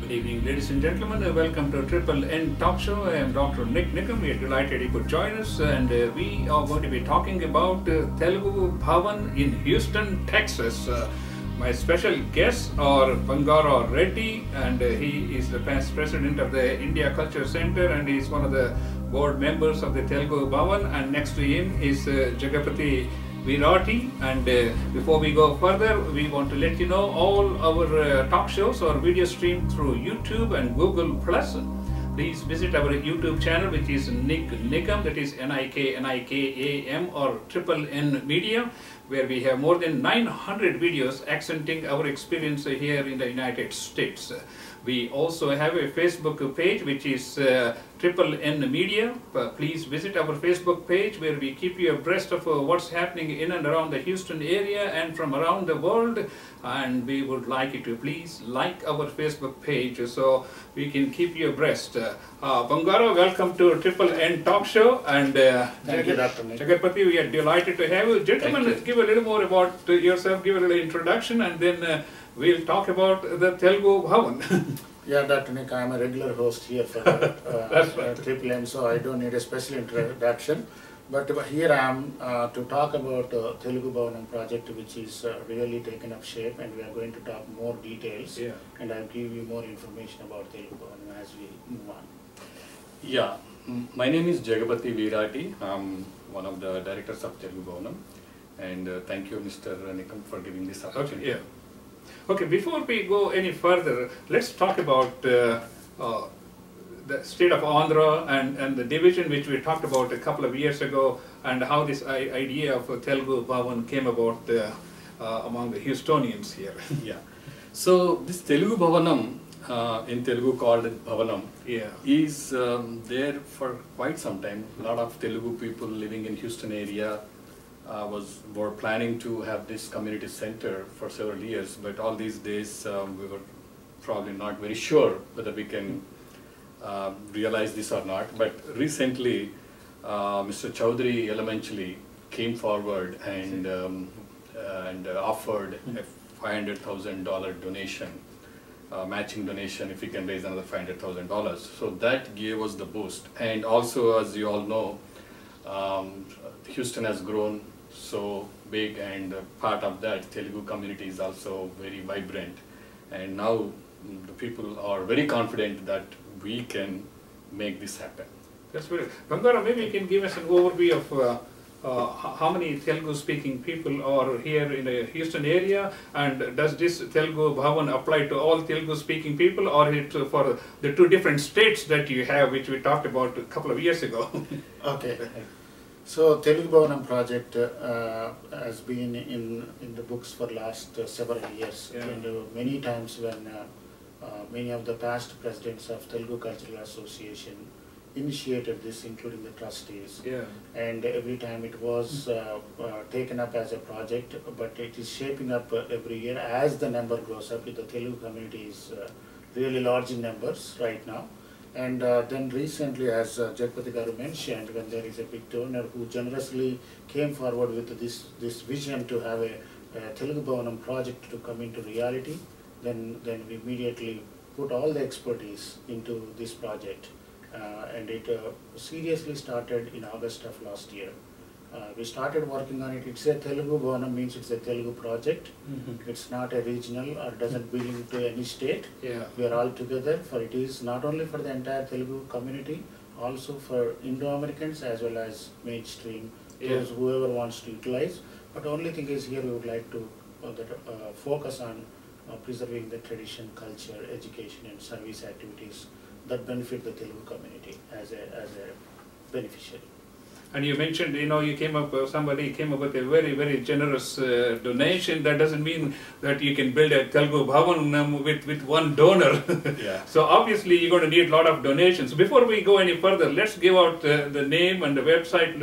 Good evening, ladies and gentlemen. Welcome to Triple N Talk Show. I am Dr. Nick Nikam. We are delighted you could join us, and we are going to be talking about Telugu Bhavan in Houston, Texas. My special guests are Bangara Reddy, and he is the past president of the India Culture Center, and he is one of the board members of the Telugu Bhavan. And next to him is Jagapati Virati. And before we go further, we want to let you know all our talk shows are video streamed through YouTube and Google Plus. Please visit our YouTube channel, which is Nick Nikam, that is Nikam or Triple N Media, where we have more than 900 videos accenting our experience here in the United States. We also have a Facebook page, which is Triple N Media. Please visit our Facebook page, where we keep you abreast of what's happening in and around the Houston area and from around the world. And we would like you to please like our Facebook page so we can keep you abreast. Bangara, welcome to Triple N Talk Show. And Thank you, Dr. Nick. Jagapati, we are delighted to have you. Gentlemen, give a little more about yourself, give a little introduction, and then we'll talk about the Telugu Bhavan. Yeah, Dr. Nick, I am a regular host here for Triple M, so I don't need a special introduction. But here I am to talk about Telugu Bhavanam project, which is really taken up shape, and we are going to talk more details. Yeah. And I'll give you more information about Telugu Bhavanam as we move on. Yeah, my name is Jagapati Virati. I'm one of the directors of Telugu Bhavanam, and thank you, Mr. Nikam, for giving this opportunity. Okay, yeah. Okay, before we go any further, let's talk about the state of Andhra and the division which we talked about a couple of years ago, and how this idea of Telugu Bhavan came about among the Houstonians here. Yeah. So this Telugu Bhavanam, in Telugu called Bhavanam, Yeah. is there for quite some time. A lot of Telugu people living in Houston area were planning to have this community center for several years, but all these days we were probably not very sure whether we can realize this or not. But recently Mr. Chaudhary Elementally came forward and offered a $500,000 donation, matching donation if we can raise another $500,000. So that gave us the boost. And also, as you all know, Houston has grown so big, and part of that Telugu community is also very vibrant, and now the people are very confident that we can make this happen. That's very good. Bangara, maybe you can give us an overview of how many Telugu speaking people are here in the Houston area, and does this Telugu Bhavan apply to all Telugu speaking people, or it for the two different states that you have, which we talked about a couple of years ago? Okay. So Telugu Bhavanam project has been in the books for last several years. Yeah. And many times when many of the past presidents of Telugu Cultural Association initiated this, including the trustees. Yeah. And every time it was taken up as a project, but it is shaping up every year as the number grows up. The Telugu community is really large in numbers right now. And then recently, as Jagapati Garu mentioned, when there is a big donor who generously came forward with this vision to have a Telugu Bhavanam project to come into reality, then we immediately put all the expertise into this project. And it seriously started in August of last year. We started working on it. It's a Telugu Bhavanam, means it's a Telugu project. Mm-hmm. It's not a regional or doesn't belong to any state. Yeah. We are all together, for it is not only for the entire Telugu community, also for Indo-Americans as well as mainstream, those whoever wants to utilize. But the only thing is, here we would like to focus on preserving the tradition, culture, education and service activities that benefit the Telugu community as a beneficiary. And you mentioned, you came up, somebody came up with a very, very generous donation. That doesn't mean that you can build a Telugu Bhavan with one donor. Yeah. So obviously you're going to need a lot of donations. Before we go any further, let's give out the name and the website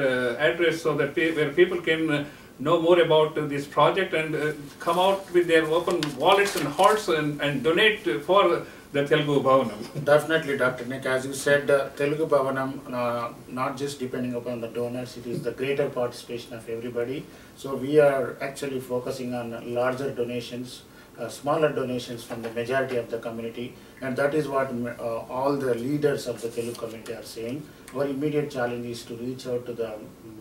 address so that where people can know more about this project and come out with their open wallets and hearts and donate for the Telugu Bhavanam. Definitely, Dr. Nick, as you said, Telugu Bhavanam, not just depending upon the donors, it is the greater participation of everybody. So we are actually focusing on larger donations smaller donations from the majority of the community, and that is what all the leaders of the Telugu community are saying. Our immediate challenge is to reach out to the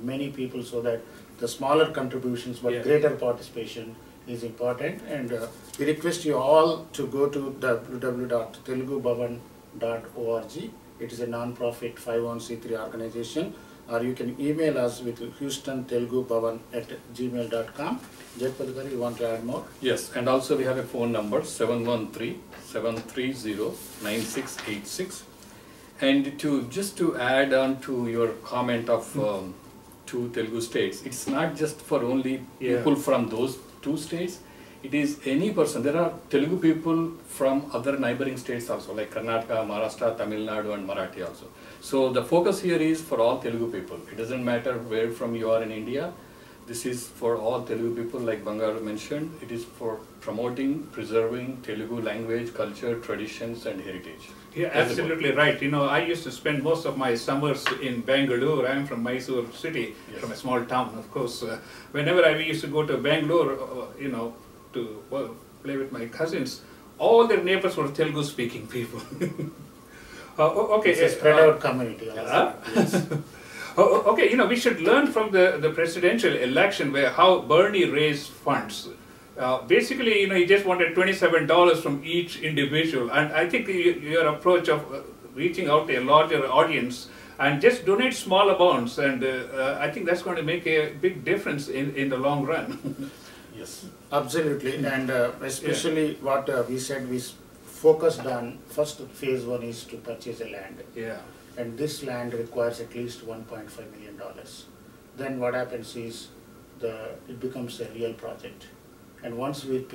many people so that the smaller contributions but greater participation is important, and we request you all to go to www.telugubhavan.org. It is a non-profit 501c3 organization, or you can email us with houstontelugubhavan@gmail.com. Jagpati garu, you want to add more? Yes, and also we have a phone number 713-730-9686. And just to add on to your comment of 2 Telugu states, it's not just for only people from those 2 states. It is any person. There are Telugu people from other neighboring states also, like Karnataka, Maharashtra, Tamil Nadu and Marathi also. So the focus here is for all Telugu people. It doesn't matter where from you are in India. This is for all Telugu people, like Bangaru mentioned. It is for promoting, preserving Telugu language, culture, traditions and heritage. Yeah, absolutely right. You know, I used to spend most of my summers in Bangalore. I am from Mysore city, from a small town, of course. Whenever we used to go to Bangalore, you know, to play with my cousins, all their neighbors were Telugu speaking people. Okay. It's a spread out community also. Yes. Okay, you know, we should learn from the presidential election where how Bernie raised funds. Basically, you know, he just wanted $27 from each individual, and I think your approach of reaching out to a larger audience and just donate small amounts, and I think that's going to make a big difference in the long run. Yes. Absolutely, and especially what we said, we focused on first phase 1 is to purchase a land. Yeah. And this land requires at least $1.5 million. Then what happens is it becomes a real project. And once we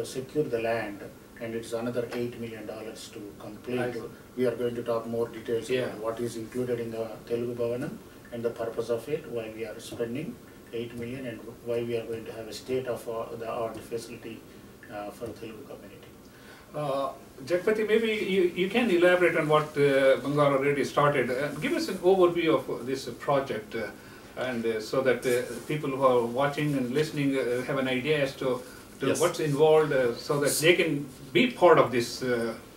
secure the land, and it's another $8 million to complete, we are going to talk more details about what is included in the Telugu Bhavanam and the purpose of it, why we are spending $8 million, and why we are going to have a state-of-the-art facility for the Telugu community. Jagpati, maybe you can elaborate on what Bangaru already started. Give us an overview of this project, and so that people who are watching and listening have an idea as to what's involved, so that they can be part of this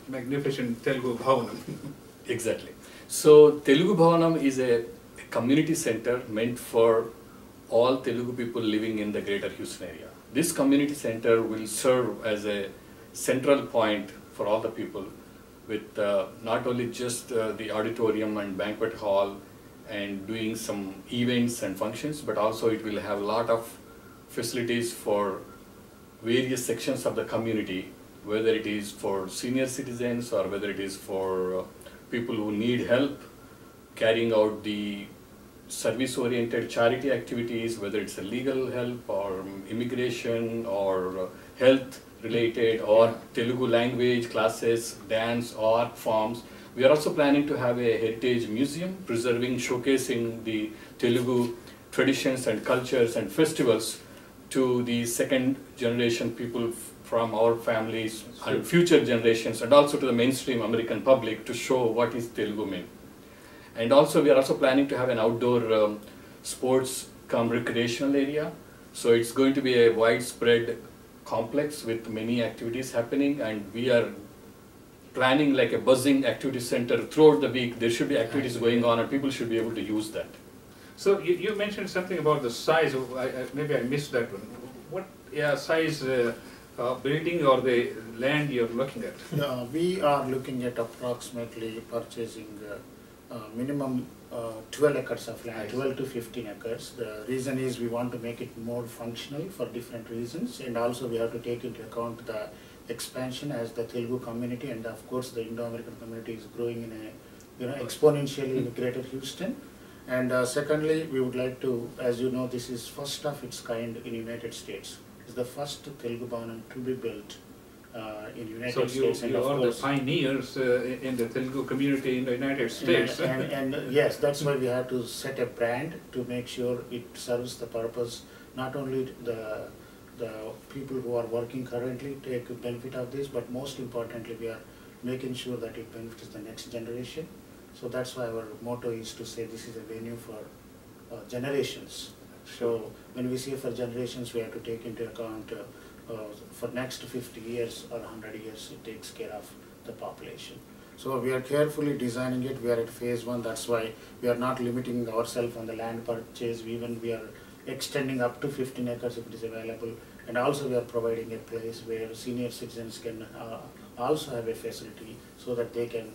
magnificent Telugu Bhavanam. Exactly. So Telugu Bhavanam is a community center meant for all Telugu people living in the greater Houston area. This community center will serve as a central point for all the people, with not only just the auditorium and banquet hall and doing some events and functions, but also it will have a lot of facilities for various sections of the community, whether it is for senior citizens or whether it is for people who need help carrying out the service-oriented charity activities, whether it's a legal help or immigration or health related or Telugu language classes, dance, art forms. We are also planning to have a heritage museum preserving, showcasing the Telugu traditions and cultures and festivals to the second generation people from our families and future generations, and also to the mainstream American public, to show what is Telugu mean. And also we are also planning to have an outdoor sports cum recreational area. So it's going to be a widespread complex with many activities happening, and we are planning like a buzzing activity center throughout the week. There should be activities going on and people should be able to use that. So you mentioned something about the size of, maybe I missed that one. What size building or the land you're looking at? We are looking at approximately purchasing minimum 12 acres of land, 12 to 15 acres. The reason is we want to make it more functional for different reasons, and also we have to take into account the expansion as the Telugu community, and of course the Indo-American community is growing in a exponentially in Greater Houston. And secondly, we would like to, as you know, this is first of its kind in United States. It's the first Telugu Bhavanam to be built in United States. So you are the pioneers in the Telugu community in the United States. And yes, that's why we have to set a brand to make sure it serves the purpose. Not only the people who are working currently take benefit of this, but most importantly, we are making sure that it benefits the next generation. So that's why our motto is to say this is a venue for generations. So when we say for generations, we have to take into account for next 50 years or 100 years, it takes care of the population. So we are carefully designing it. We are at phase 1. That's why we are not limiting ourselves on the land purchase. We are extending up to 15 acres if it is available. And also we are providing a place where senior citizens can also have a facility so that they can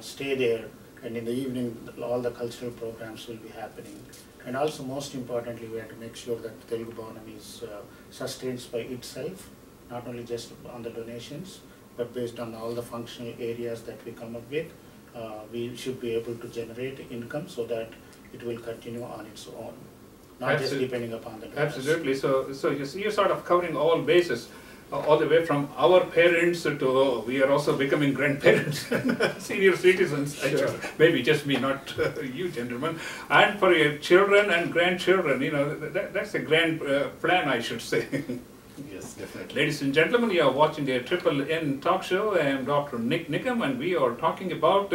stay there, and in the evening all the cultural programs will be happening. And also most importantly, we have to make sure that Telugu Bhavanam is sustained by itself, not only just on the donations, but based on all the functional areas that we come up with. We should be able to generate income so that it will continue on its own, not just depending upon the donors. Absolutely. So you're sort of covering all bases, all the way from our parents to we are also becoming grandparents, senior citizens. Sure. Maybe just me, not you gentlemen. And for your children and grandchildren, you know, that's a grand plan, I should say. Yes, definitely. Ladies and gentlemen, you are watching the Triple N Talk Show. I am Dr. Nick Nickum, and we are talking about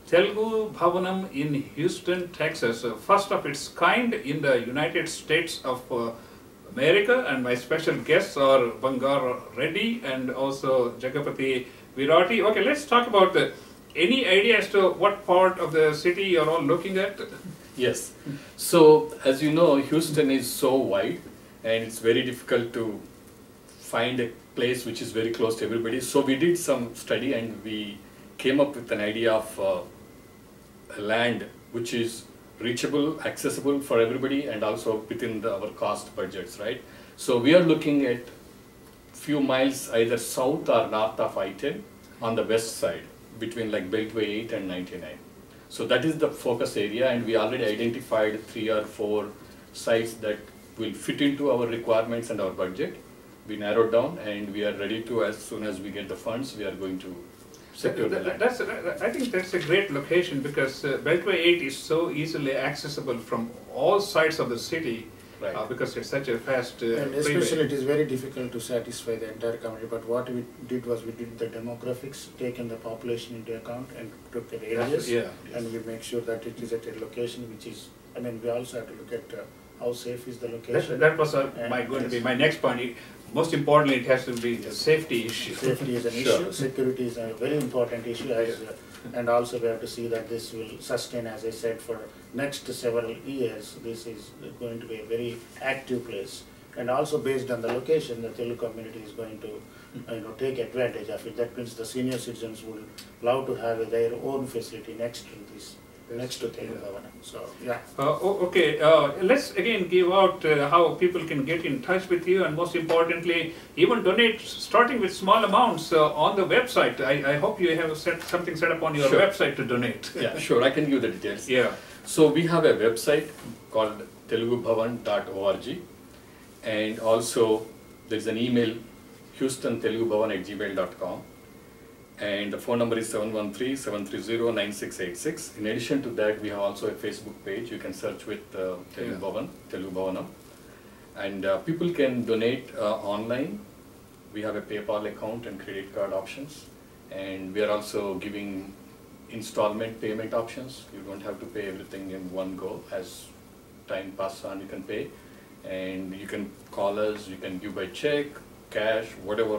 Telugu Bhavanam in Houston, Texas. First of its kind in the United States of America, and my special guests are Bangar Reddy and also Jagapati Virati. Okay, let's talk about any idea as to what part of the city you're all looking at? Yes. So, as you know, Houston is so wide and it's very difficult to find a place which is very close to everybody. So we did some study and we came up with an idea of a land which is reachable, accessible for everybody, and also within our cost budgets, right? So we are looking at few miles either south or north of I-10 on the west side, between like Beltway 8 and 99. So that is the focus area, and we already identified 3 or 4 sites that will fit into our requirements and our budget. We narrowed down and we are ready to, as soon as we get the funds, we are going to secure the land. I think that's a great location because Beltway 8 is so easily accessible from all sides of the city, Right. Because it's such a fast And especially freeway. it is very difficult to satisfy the entire community, but what we did was we did the demographics, taken the population into account and took the radius, Yeah. and we make sure that it is at a location which is, I mean, we also have to look at how safe is the location. That was going to be Yes. my next point. Most importantly, it has to be the safety issue. Safety is an Sure. issue, security is a very important issue, and also we have to see that this will sustain, as I said, for next several years. This is going to be a very active place, and also based on the location, the Telugu community is going to take advantage of it. That means the senior citizens will love to have their own facility next to this, next to Telugu Bhavanam. So yeah. Okay, let's again give out how people can get in touch with you, and most importantly, even donate, starting with small amounts on the website. I hope you have something set up on your Sure. website to donate. Yeah, sure, I can give the details. Yeah. So we have a website called telugubhavan.org, and also there's an email, houstontelugubhavan@gmail.com, and the phone number is 713-730-9686. In addition to that, we have also a Facebook page. You can search with Telugu Bhavan, Telugu Bhavanam, and people can donate online. We have a PayPal account and credit card options, and we are also giving installment payment options. You don't have to pay everything in one go. As time passes on, you can pay, and you can call us, you can give by check, cash, whatever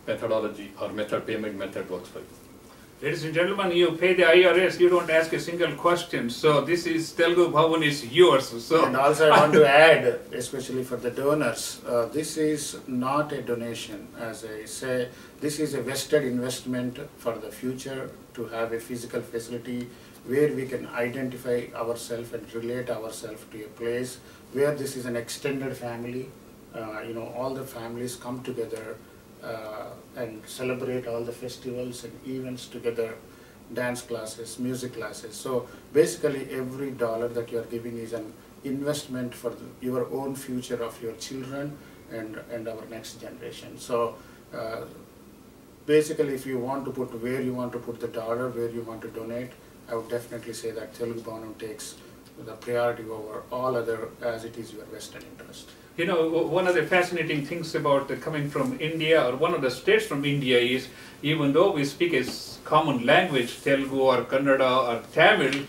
methodology or payment method works for you. Ladies and gentlemen, you pay the IRS, you don't ask a single question. So this is Telugu Bhavan is yours. So And also I want to add, especially for the donors, this is not a donation. As I say, this is a vested investment for the future to have a physical facility where we can identify ourselves and relate ourselves to a place where this is an extended family. All the families come together and celebrate all the festivals and events together, dance classes, music classes. So basically every dollar that you are giving is an investment for your own future of your children and our next generation. So basically if you want to put where you want to put the dollar, where you want to donate, I would definitely say that Telugu Bhavanam takes the priority over all other, as it is your vested interest. you know, one of the fascinating things about coming from India, or one of the states from India, is even though we speak a common language, Telugu or Kannada or Tamil,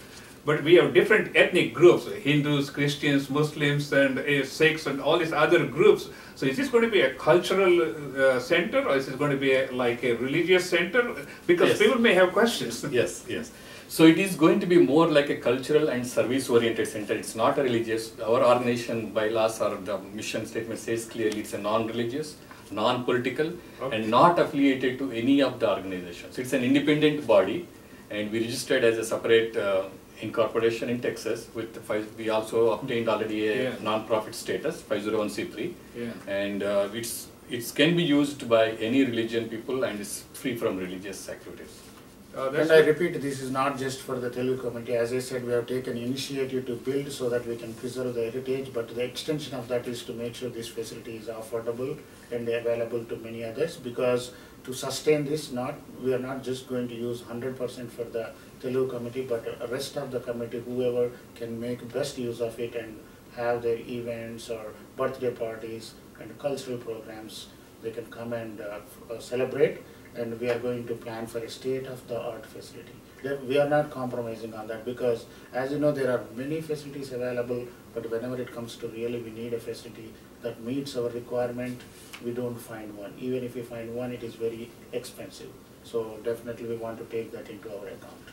but we have different ethnic groups, Hindus, Christians, Muslims, and Sikhs, and all these other groups. So is this going to be a cultural center, or is this going to be like a religious center? Because Yes. people may have questions. Yes, yes. So it is going to be more like a cultural and service-oriented center. It's not a religious. Our organization bylaws or the mission statement says clearly it's a non-religious, non-political, and not affiliated to any of the organizations. It's an independent body, and we registered as a separate incorporation in Texas. We also obtained already a non-profit status, 501c3, and it can be used by any religion people, and it's free from religious activities. And I repeat, this is not just for the Telugu community. As I said, we have taken initiative to build so that we can preserve the heritage, but the extension of that is to make sure this facility is affordable and available to many others, because to sustain this, we are not just going to use 100% for the Telugu community, but the rest of the community, whoever can make best use of it and have their events or birthday parties and cultural programs, they can come and celebrate. And we are going to plan for a state-of-the-art facility. We are not compromising on that, because as you know, there are many facilities available, but whenever it comes to really we need a facility that meets our requirement, we don't find one. Even if we find one, it is very expensive. So definitely we want to take that into our account.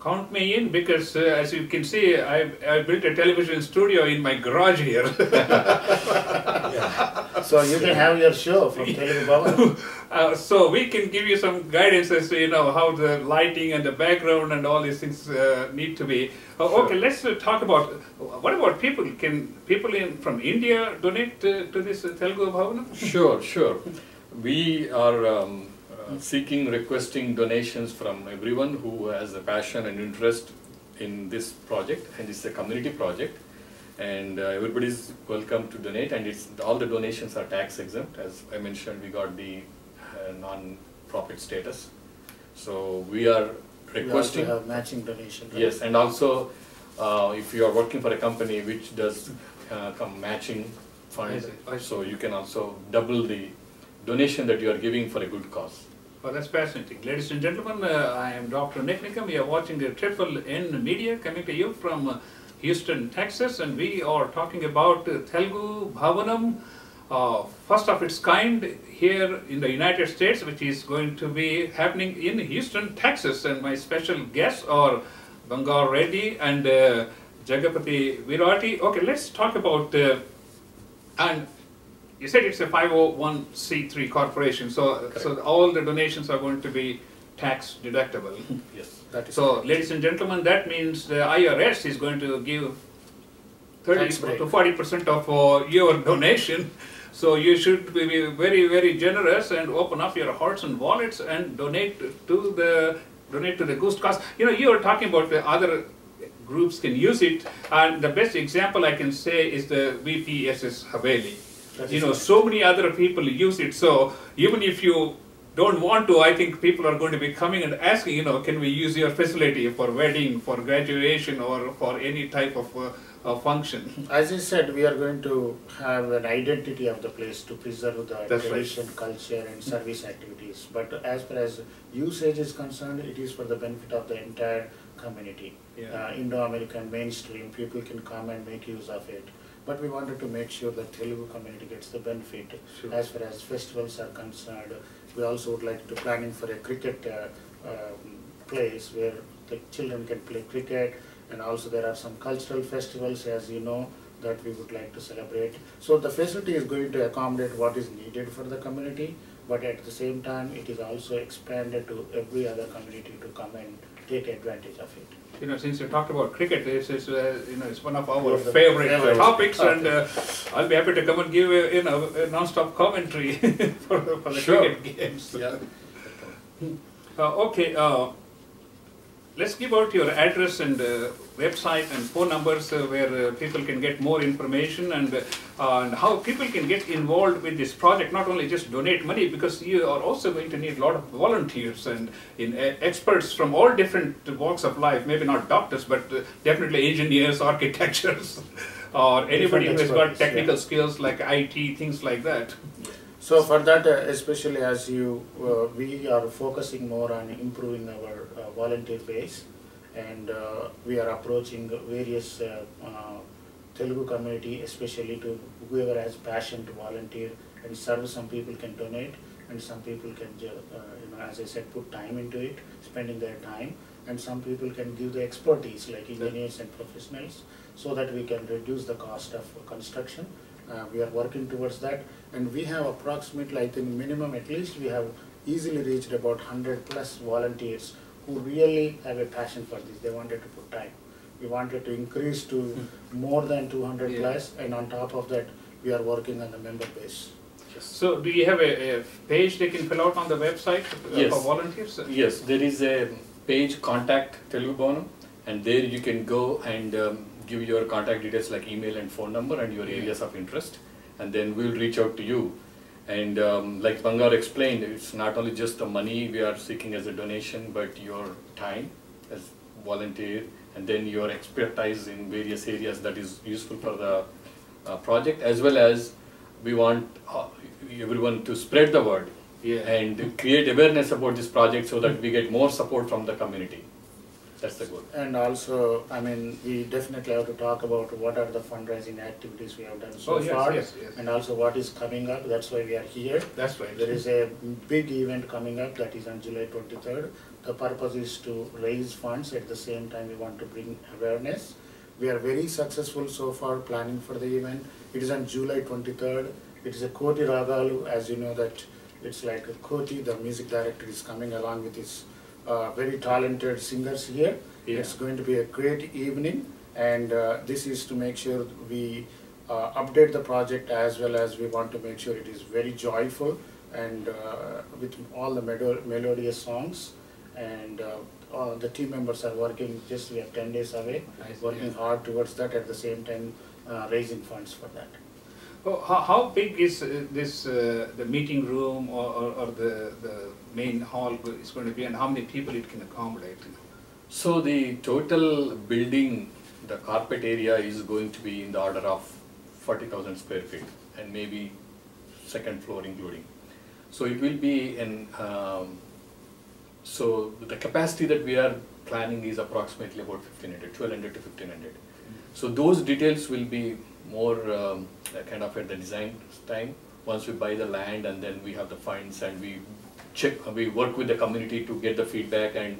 Count me in, because as you can see, I built a television studio in my garage here. So you can have your show from Telugu Bhavan. So we can give you some guidance as to how the lighting and the background and all these things need to be. Okay, let's talk about what about people? Can people from India donate to this Telugu Bhavan? Sure, sure. We are requesting donations from everyone who has a passion and interest in this project, and it's a community project, and everybody is welcome to donate, and all the donations are tax exempt. As I mentioned, we got the non-profit status, so we are requesting. We also have matching donation. Right? Yes, and also if you are working for a company which does matching funds, so you can also double the donation that you are giving for a good cause. Oh, that's fascinating. Ladies and gentlemen, I am Dr. Nick Nickum. We are watching the Triple N Media coming to you from Houston, Texas, and we are talking about Telugu Bhavanam, first of its kind here in the United States, which is going to be happening in Houston, Texas. And my special guests are Bangar Reddy and Jagapati Virati. Okay, let's talk about, and you said it's a 501c3 corporation, so all the donations are going to be tax deductible. Yes. That is So, ladies and gentlemen, that means the IRS is going to give 30 to 40% of your donation. So you should be very, very generous and open up your hearts and wallets and donate to the Goose cause. You are talking about the other groups can use it, and the best example I can say is the VPSS Haveli. So many other people use it. So even if you don't want to, I think people are going to be coming and asking, can we use your facility for wedding, for graduation, or for any type of function? As I said, we are going to have an identity of the place to preserve the tradition, culture, and service activities. But as far as usage is concerned, it is for the benefit of the entire community. Indo-American mainstream, people can come and make use of it. But we wanted to make sure that Telugu community gets the benefit. Sure. As far as festivals are concerned, we also would like to planning for a cricket place where the children can play cricket, and also there are some cultural festivals, as you know, that we would like to celebrate. So the facility is going to accommodate what is needed for the community, but at the same time it is also expanded to every other community to come and take advantage of it. Since you talked about cricket, this is it's one of our favorite topics, and I'll be happy to come and give a non-stop commentary for the cricket games. Yeah. Okay, let's give out your address and website and phone numbers where people can get more information, and how people can get involved with this project. Not only just donate money, because you are also going to need a lot of volunteers and experts from all different walks of life. Maybe not doctors, but definitely engineers, architects, or anybody who has got technical skills like IT, things like that. So for that, especially as we are focusing more on improving our volunteer base, and we are approaching various Telugu community, especially to whoever has passion to volunteer and serve. Some people can donate, and some people can, as I said, put time into it, spending their time, and some people can give the expertise, like engineers and professionals, so that we can reduce the cost of construction. We are working towards that, and we have approximately, I think minimum at least, we have easily reached about 100 plus volunteers who really have a passion for this. They wanted to put time. We wanted to increase to more than 200 plus, and on top of that, we are working on the member base. So, do you have a page they can fill out on the website for volunteers? Yes, there is a page, Contact Telugu Bhavanam, and there you can go and give your contact details like email and phone number and your areas of interest, and then we'll reach out to you. And like Bangar explained, it's not only just the money we are seeking as a donation, but your time as volunteer, and then your expertise in various areas that is useful for the project, as well as we want everyone to spread the word and create awareness about this project so that we get more support from the community. That's the goal. And also, I mean, we definitely have to talk about what are the fundraising activities we have done so far, and also what is coming up. That's why we are here. That's right. There is a big event coming up that is on July 23rd. The purpose is to raise funds. At the same time, we want to bring awareness. We are very successful so far planning for the event. It is on July 23rd. It is a Koti Ragalu, as you know that it's like a Koti, the music director is coming along with his very talented singers here. It's going to be a great evening, and this is to make sure we update the project, as well as we want to make sure it is very joyful and with all the melodious songs. And the team members are working, we are 10 days away, working hard towards that, at the same time raising funds for that. Oh, how big is the meeting room or the main hall is going to be, and how many people it can accommodate? So the total building, the carpet area is going to be in the order of 40,000 square feet, and maybe second floor including. So it will be so the capacity that we are planning is approximately about 1,500 to 1,500. So those details will be more kind of at the design time, once we buy the land, and then we have the funds, and we work with the community to get the feedback and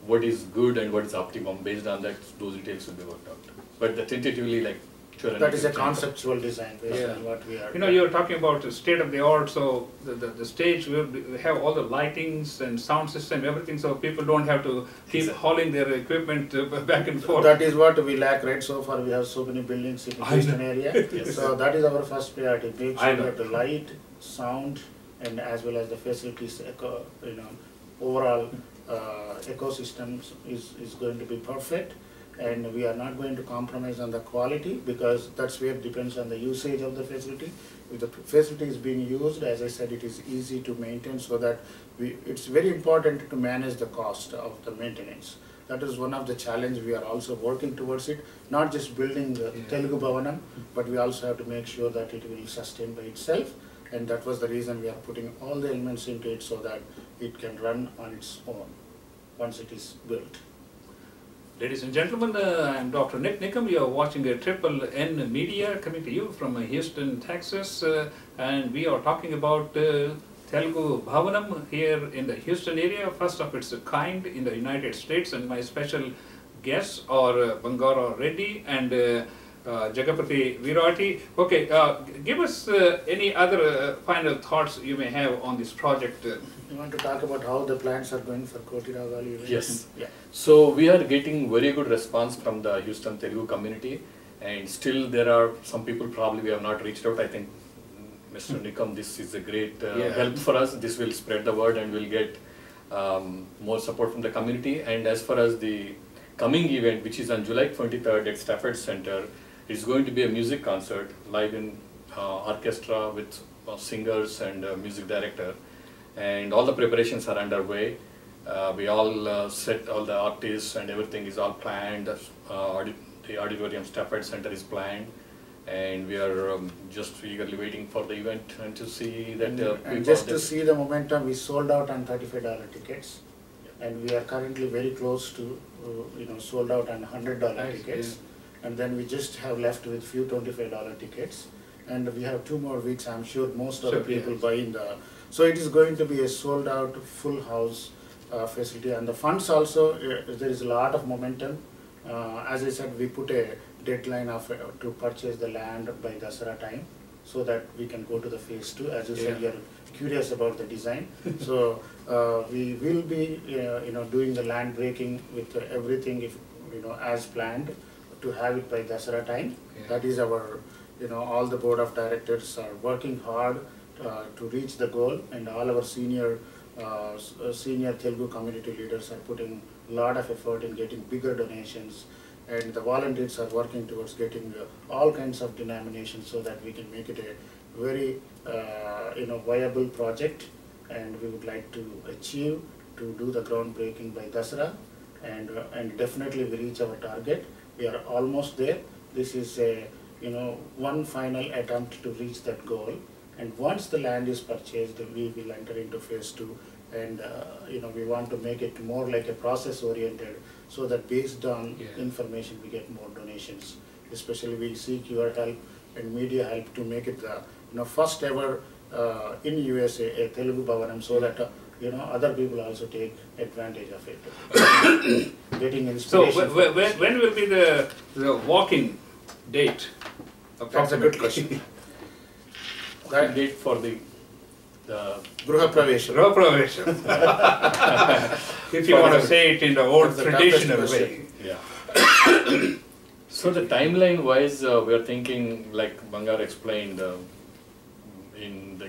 what is good and what is optimum. Based on that, those details will be worked out. But the tentatively, like, that is a conceptual design based on what we are. You know, you're talking about state of the art, so the stage will have all the lightings and sound system, everything, so people don't have to keep hauling their equipment back and forth. That is what we lack, right? So far we have so many buildings in the Houston area. So that is our first priority. Make sure that the light, sound, and as well as the facilities, overall ecosystem is going to be perfect. And we are not going to compromise on the quality, because that's where it depends on the usage of the facility. If the facility is being used, as I said, it is easy to maintain, so that it's very important to manage the cost of the maintenance. That is one of the challenges. We are also working towards it, not just building the Telugu Bhavanam, but we also have to make sure that it will sustain by itself. And that was the reason we are putting all the elements into it, so that it can run on its own once it is built. Ladies and gentlemen, I'm Dr. Nick Nickum. You are watching a Triple N Media coming to you from Houston, Texas, and we are talking about Telugu Bhavanam here in the Houston area, first of its kind in the United States, and my special guests are Bangara Reddy and Jagapati Virati. Okay, give us any other final thoughts you may have on this project. You want to talk about how the plans are going for Koti Ragalu? Yes. Yeah. So we are getting very good response from the Houston Telugu community, and still there are some people probably we have not reached out. I think Mr. Nickum, this is a great help for us. This will spread the word, and we'll get more support from the community. And as far as the coming event, which is on July 23rd at Stafford Center, it's going to be a music concert, live in orchestra with singers and music director. And all the preparations are underway. We all set all the artists, and everything is all planned. The auditorium Stafford Center is planned, and we are just eagerly waiting for the event and to see that. And just to see the momentum, we sold out on $35 tickets. and we are currently very close to sold out on $100 Nice, tickets, and then we just have left with few $25 tickets, and we have 2 more weeks. I'm sure most of the people buying the. So it is going to be a sold out full house facility, and the funds also there is a lot of momentum. As I said, we put a deadline of to purchase the land by Dasara time, so that we can go to the phase 2. As you said, you are curious about the design. So we will be doing the land breaking with everything as planned to have it by Dasara time. That is our all the board of directors are working hard to reach the goal, and all our senior Telugu community leaders are putting a lot of effort in getting bigger donations, and the volunteers are working towards getting all kinds of denominations so that we can make it a very viable project, and we would like to achieve to do the groundbreaking by Dasara, and definitely we reach our target. We are almost there. This is a one final attempt to reach that goal, and once the land is purchased, we will enter into phase 2, and we want to make it more like a process oriented, so that based on information we get more donations. Especially we seek your help and media help to make it the first ever in USA a Telugu Bhavanam, so that other people also take advantage of it. Getting inspiration. So when will be the walking date? That's a good question. That date for the Gruha Pravesham. Gruha Pravesham. If you want to say it in the old traditional way. Yeah. So the timeline wise, we are thinking, like Bangar explained, in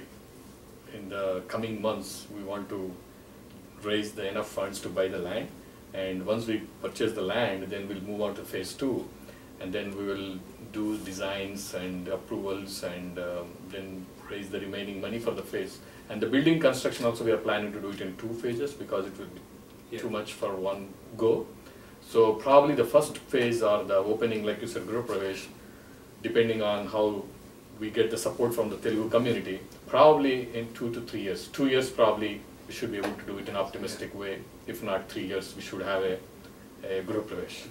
the coming months we want to raise enough funds to buy the land, and once we purchase the land, then we'll move on to phase 2, and then we will do designs and approvals, and then raise the remaining money for the phase. And the building construction also we are planning to do it in 2 phases, because it will be too much for one go. So probably the first phase, or the opening, like you said, Gruha Pravesh, depending on how we get the support from the Telugu community, probably in 2 to 3 years. 2 years probably we should be able to do it in an optimistic way. If not 3 years, we should have a Gruha Pravesh.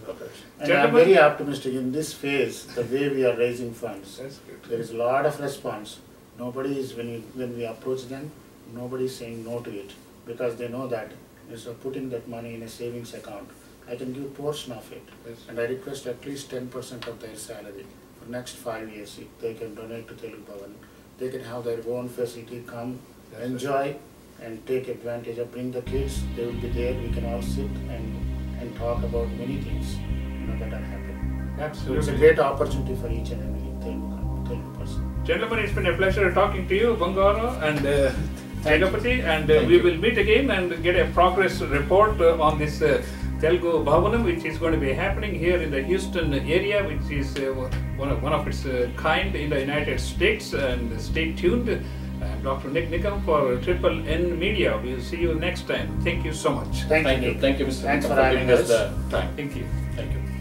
And I'm very optimistic in this phase, the way we are raising funds. There is a lot of response. Nobody is, when we approach them, nobody is saying no to it, because they know that instead of putting that money in a savings account, I can give portion of it, and I request at least 10% of their salary for next 5 years. If they can donate to Telugu Bhavan, they can have their own facility, come, enjoy, and take advantage of, bring the kids, they will be there, we can all sit and talk about many things that are happening. Absolutely. It's a great opportunity for each and every Telugu person. Gentlemen, it's been a pleasure talking to you, Bangara and Jagapati, and we will meet again and get a progress report on this Telugu Bhavanam, which is going to be happening here in the Houston area, which is one of its kind in the United States. And stay tuned. I'm Dr. Nick Nikam for Triple N Media. We'll see you next time. Thank you so much. Thank you, Thank you, Mr. Thanks Nikam, for having giving us us. the time. Thank you. Thank you.